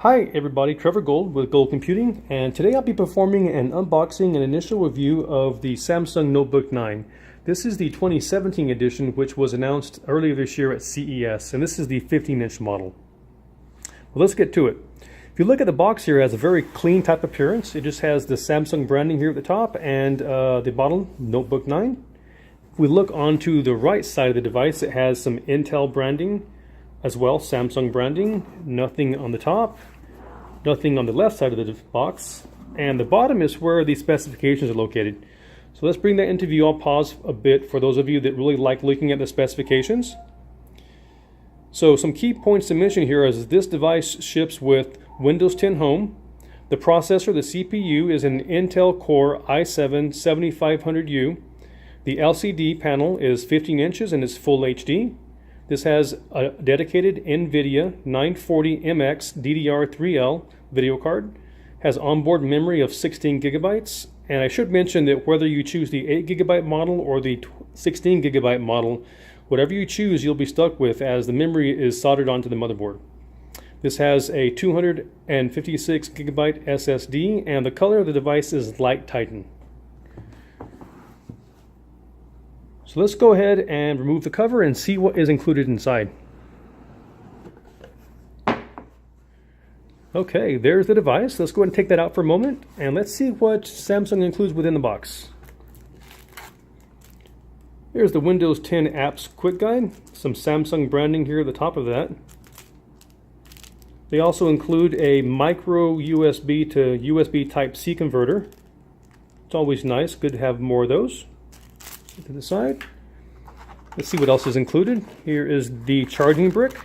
Hi everybody, Trevor Gold with Gold Computing, and today I'll be performing an unboxing and initial review of the Samsung Notebook 9. This is the 2017 edition, which was announced earlier this year at CES, and this is the 15-inch model. Well, let's get to it. If you look at the box here, it has a very clean type appearance. It just has the Samsung branding here at the top and the bottle, Notebook 9. If we look onto the right side of the device, it has some Intel branding as well, Samsung branding, nothing on the top. Nothing on the left side of the box, and the bottom is where the specifications are located. So let's bring that into view. I'll pause a bit for those of you that really like looking at the specifications. So some key points to mention here is this device ships with Windows 10 Home. The processor, the CPU, is an Intel Core i7-7500U. The LCD panel is 15 inches and is full HD. This has a dedicated NVIDIA 940MX DDR3L video card, has onboard memory of 16 gigabytes, and I should mention that whether you choose the 8 gigabyte model or the 16 gigabyte model, whatever you choose you'll be stuck with, as the memory is soldered onto the motherboard. This has a 256 gigabyte SSD, and the color of the device is light Titan. So let's go ahead and remove the cover and see what is included inside. Okay, there's the device. Let's go ahead and take that out for a moment, and let's see what Samsung includes within the box. Here's the Windows 10 Apps Quick Guide, some Samsung branding here at the top of that. They also include a micro USB to USB Type-C converter. It's always nice, good to have more of those. To the side. Let's see what else is included. Here is the charging brick.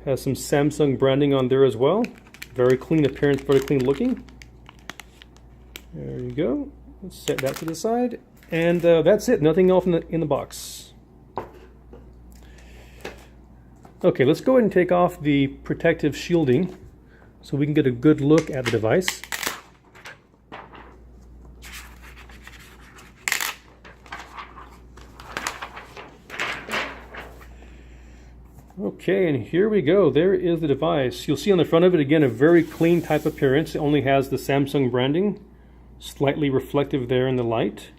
Has some Samsung branding on there as well. Very clean appearance, very clean looking. There you go. Let's set that to the side. And that's it. Nothing else in the box. Okay, let's go ahead and take off the protective shielding so we can get a good look at the device. Okay, and here we go. There is the device. You'll see on the front of it, again, a very clean type appearance. It only has the Samsung branding, slightly reflective there in the light.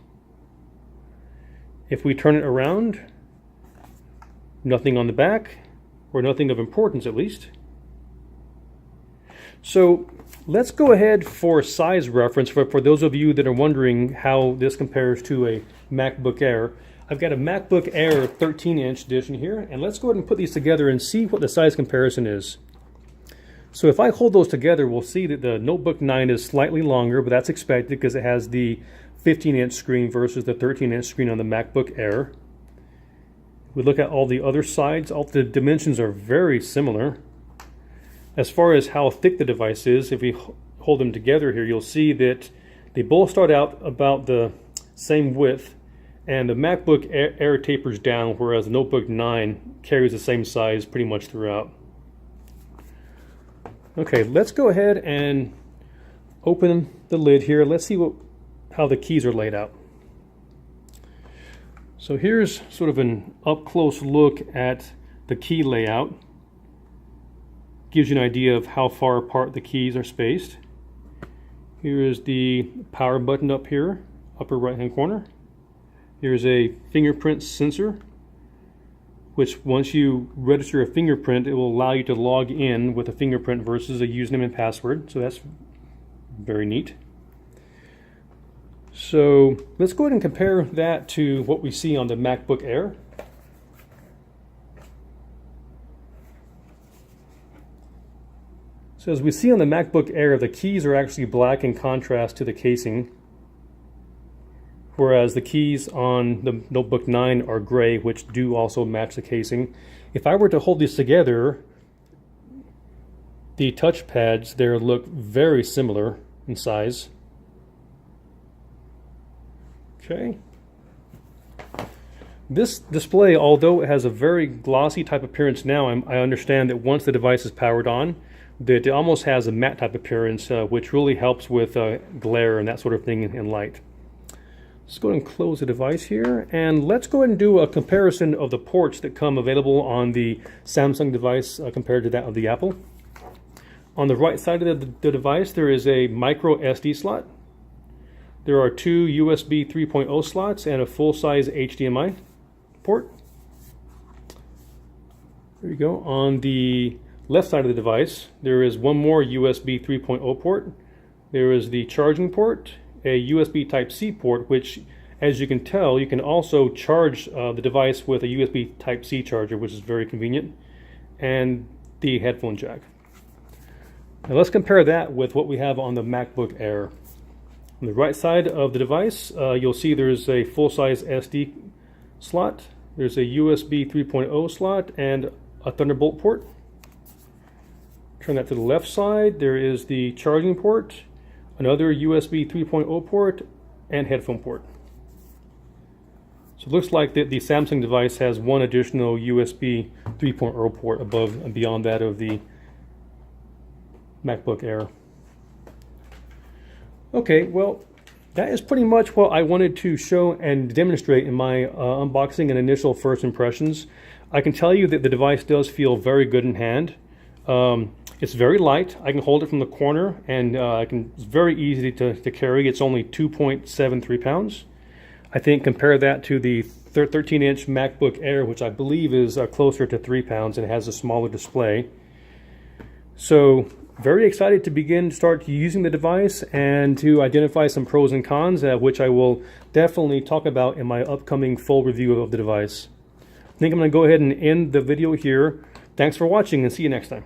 If we turn it around, nothing on the back, or nothing of importance at least. So let's go ahead for size reference for those of you that are wondering how this compares to a MacBook Air. I've got a MacBook Air 13-inch edition here, and let's go ahead and put these together and see what the size comparison is. So if I hold those together, we'll see that the Notebook 9 is slightly longer, but that's expected because it has the 15-inch screen versus the 13-inch screen on the MacBook Air. We look at all the other sides, all the dimensions are very similar. As far as how thick the device is, if we hold them together here, you'll see that they both start out about the same width, and the MacBook Air tapers down, whereas the Notebook 9 carries the same size pretty much throughout. Okay, let's go ahead and open the lid here. Let's see how the keys are laid out. So here's sort of an up-close look at the key layout. Gives you an idea of how far apart the keys are spaced. Here is the power button up here, upper right-hand corner. Here's a fingerprint sensor, which once you register a fingerprint, it will allow you to log in with a fingerprint versus a username and password. So that's very neat. So let's go ahead and compare that to what we see on the MacBook Air. So as we see on the MacBook Air, the keys are actually black in contrast to the casing, whereas the keys on the Notebook 9 are gray, which do also match the casing. If I were to hold these together, the touch pads there look very similar in size. Okay. This display, although it has a very glossy type appearance now, I understand that once the device is powered on, that it almost has a matte type appearance, which really helps with glare and that sort of thing in light. Let's go ahead and close the device here, and let's go ahead and do a comparison of the ports that come available on the Samsung device compared to that of the Apple. On the right side of the device, there is a micro SD slot. There are two USB 3.0 slots and a full-size HDMI port. There you go. On the left side of the device, there is one more USB 3.0 port. There is the charging port, a USB Type-C port, which, as you can tell, you can also charge the device with a USB Type-C charger, which is very convenient, and the headphone jack. Now let's compare that with what we have on the MacBook Air. On the right side of the device, you'll see there's a full-size SD slot, there's a USB 3.0 slot, and a Thunderbolt port. Turn that to the left side, there is the charging port, another USB 3.0 port, and headphone port. So it looks like the Samsung device has one additional USB 3.0 port above and beyond that of the MacBook Air. Okay, well, that is pretty much what I wanted to show and demonstrate in my unboxing and initial first impressions. I can tell you that the device does feel very good in hand. It's very light. I can hold it from the corner, and it's very easy to carry. It's only 2.73 pounds. I think compare that to the 13-inch MacBook Air, which I believe is closer to 3 pounds and has a smaller display. So very excited to start using the device and to identify some pros and cons, which I will definitely talk about in my upcoming full review of the device. I think I'm going to go ahead and end the video here. Thanks for watching, and see you next time.